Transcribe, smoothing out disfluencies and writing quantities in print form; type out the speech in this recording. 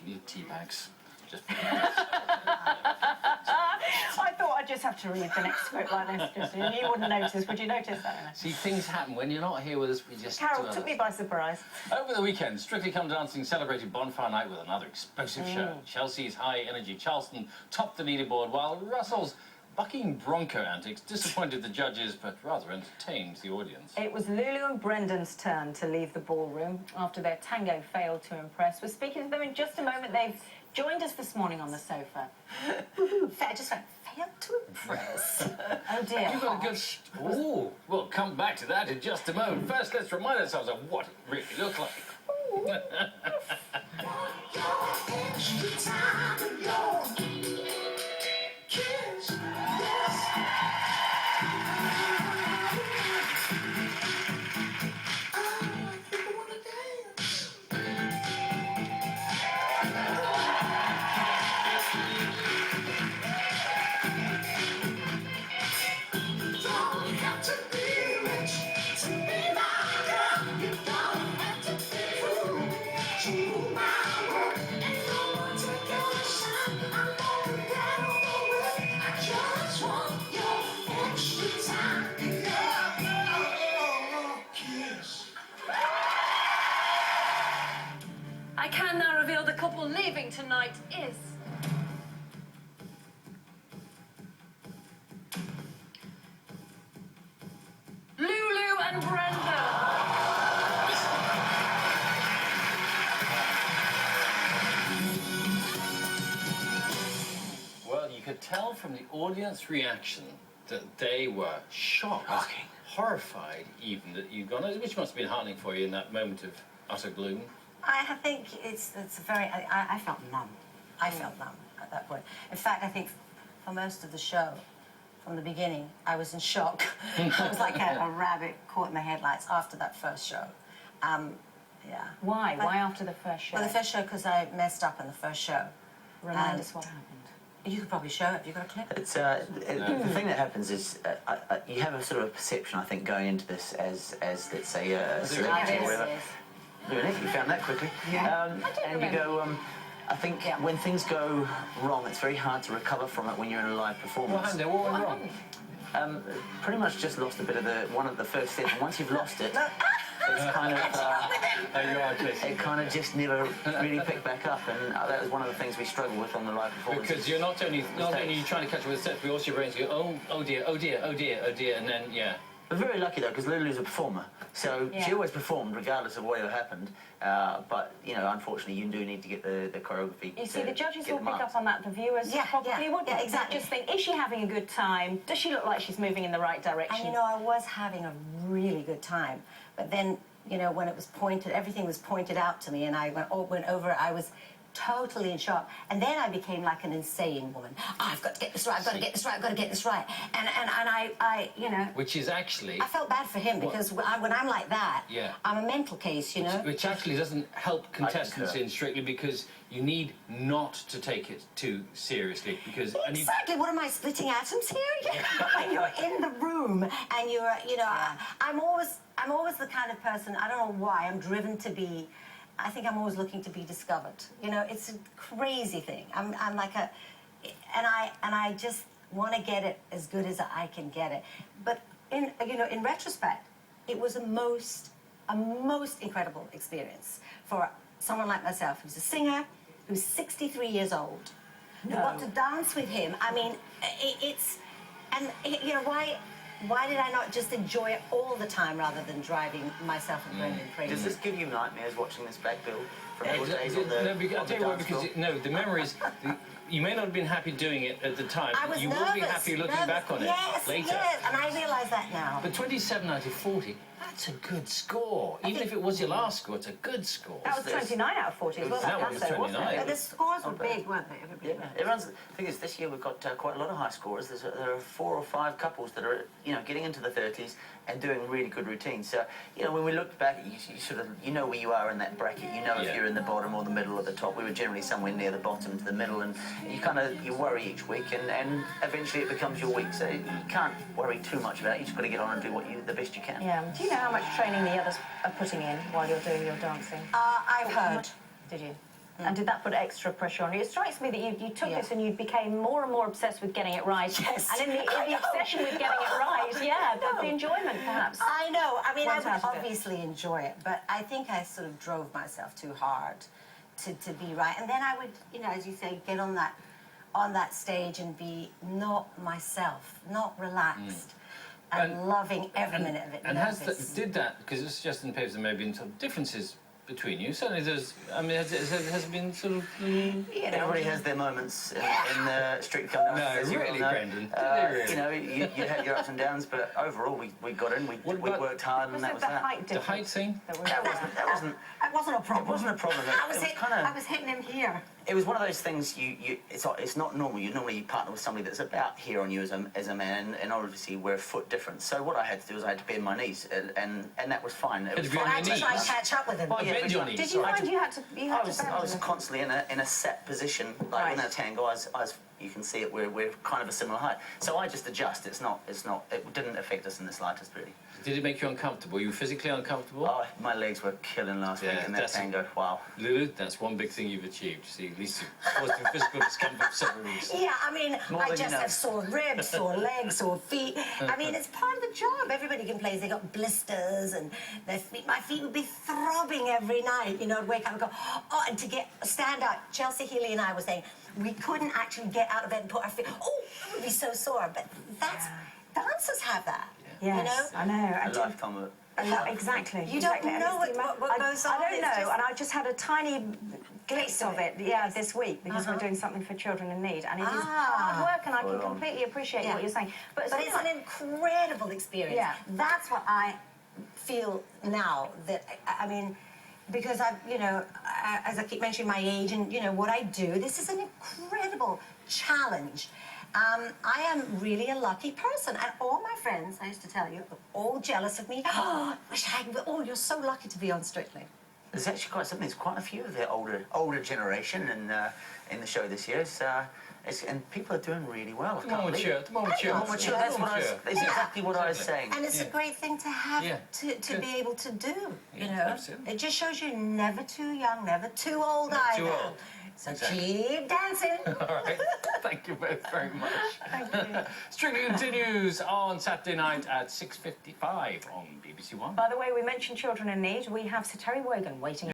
give you tea bags. Just I thought I'd just have to read the next script like this, just, and you wouldn't notice. Would you notice that? see, things happen when you're not here with us. We just Carol took me by surprise. Over the weekend, Strictly Come Dancing celebrated Bonfire Night with another explosive show. Chelsea's high-energy Charleston topped the leaderboard, while Russell's bucking Bronco antics disappointed the judges, but rather entertained the audience. It was Lulu and Brendan's turn to leave the ballroom after their tango failed to impress. We're speaking to them in just a moment. They've joined us this morning on the sofa. I just went, failed to impress. Oh dear. You've got a good... Ooh, we'll come back to that in just a moment. First, let's remind ourselves of what it really looked like. I can now reveal the couple leaving tonight is... Lulu and Brenda. Well, you could tell from the audience reaction that they were shocked, horrified even, that you'd gone, which must have been heartening for you in that moment of utter gloom. I think it's very... I felt numb. I felt numb at that point. In fact, I think for most of the show, from the beginning, I was in shock. I was like a rabbit caught in the headlights after that first show. Yeah. Why? Why after the first show? Well, the first show, because I messed up in the first show. Remind us what happened. You could probably show it. Have you got a clip? It's the thing that happens is you have a sort of perception, I think, going into this as let's say a celebrity or whatever. Really, you found that quickly. Yeah. And you go. I think when things go wrong, it's very hard to recover from it when you're in a live performance. What went wrong? Pretty much just lost a bit of one of the first steps, and once you've lost it, it's kind of it kind of just never really picked back up, and that was one of the things we struggle with on the live performance. Because you're not only trying to catch up with the steps, but also your brains go, oh dear, oh dear, oh dear, oh dear, and then We're very lucky though, because Lulu's a performer, so she always performed regardless of whatever happened. But you know, unfortunately, you do need to get the choreography. You see, the judges will pick up on that. The viewers probably wouldn't. Yeah, exactly. They just think, is she having a good time? Does she look like she's moving in the right direction? And you know, I was having a really good time, but then you know, when it was pointed, everything was pointed out to me, and I went over it. I was totally in shock, and then I became like an insane woman. Oh, I've got to get this right. I've got to get this right. I've got to get this right. And I you know. Which is actually. I felt bad for him because when I'm like that, I'm a mental case, you know. Which actually doesn't help contestants in Strictly, because you need not to take it too seriously, because. Exactly. What am I, splitting atoms here? When you're in the room and you're, you know, I'm always the kind of person. I don't know why I'm driven to be. I think I'm always looking to be discovered. You know, it's a crazy thing. I'm like a, and I just want to get it as good as I can get it. But in retrospect, it was a most incredible experience for someone like myself, who's a singer, who's 63 years old, who got to dance with him. I mean, you know, why did I not just enjoy it all the time rather than driving myself and Brendan crazy? Does this give you nightmares watching this back, Bill? From I'll tell you what, because the memories. You may not have been happy doing it at the time. I was you nervous, will be happy looking back on it later. Yes, and I realise that now. But 27 out of 40, that's a good score. Even if it was your last score, it's a good score. That was 29 out of 40 as well. That was 29. But the scores were big, weren't they? Everyone's. The thing is, this year we've got quite a lot of high scorers. There are 4 or 5 couples that are, you know, getting into the 30s and doing really good routines. So, you know, when we looked back, you sort of, you know where you are in that bracket. You know if you're in the bottom or the middle or the top. We were generally somewhere near the bottom to the middle, and you worry each week, and eventually it becomes your week. So you can't worry too much about it. You just got to get on and do the best you can. Yeah. Do you know how much training the others are putting in while you're doing your dancing? I've heard. Did you? And did that put extra pressure on you? It strikes me that you took this and you became more and more obsessed with getting it right. Yes. And in the obsession with getting it right, the enjoyment perhaps. I know. I mean, I Runs would out of it. obviously enjoy it, but I think I sort of drove myself too hard to be right. And then I would, you know, as you say, get on that stage and be not myself, not relaxed. And loving every minute of it. And nervous. did that, because it suggests in the papers there may have been some differences between you. Certainly there's, I mean, has been sort of... You know, Everybody has their moments in Strictly Come Dancing. No, as you really, well know. Brendan. Did they really? You know, you had your ups and downs, but overall we got in, we worked hard, and Was that it was the that. height The difference? height thing? That was That wasn't a problem. It wasn't a problem. I was hitting him here. It was one of those things. It's not normal. You normally partner with somebody that's about here on you as a man, and obviously we're a foot different. So what I had to do was I had to bend my knees, and that was fine. It was Had to fine. bend I had to try and catch up with him. Well, yeah, Bend your but- knees. Did you find you had to I was bend? constantly in a set position, like Right. in a tango. As you can see it, we're kind of a similar height. So I just adjust. It didn't affect us in the slightest, really. Did it make you uncomfortable? Were you physically uncomfortable? Oh, my legs were killing last week Yeah, in that that's- tango. Wow. Lulu, that's one big thing you've achieved. See, at least you've caused him physical discomfort for several weeks. Yeah, I mean, More I than just enough. have sore ribs, sore legs, sore feet. I mean, it's part of the job. Everybody complains they got blisters and my feet would be throbbing every night. You know, I'd wake up and go, oh, and to stand up. Chelsea Healy and I were saying we couldn't actually get out of bed and put our feet. Oh, it would be so sore. But dancers have that. Yes, You know. I know. A lifetime of it. Exactly. You don't exactly. And know it's the what goes on. I don't It's know, just- and I just had a tiny glimpse Taste of of it, it. this week, because we're doing something for children in need, and it is Ah. hard work, and I can Full on. completely appreciate Yeah. what you're saying. But something it's an like- incredible experience. Yeah. That's what I feel now. That I mean, because as I keep mentioning my age and what I do, this is an incredible challenge. I am really a lucky person, and all my friends, I used to tell you, are all jealous of me. Oh, you're so lucky to be on Strictly. There's actually quite something. There's quite a few of the older generation in the show this year. And people are doing really well. The more mature. More mature. That's exactly what I was saying. And it's a great thing to have to be able to do. You know, absolutely. it just shows you're never too young, never too old Never either. too old. So Exactly. keep dancing. All right. Thank you both very much. Thank you. Strictly continues on Saturday night at 6:55 on BBC One. By the way, we mentioned children in need. We have Sir Terry Wogan waiting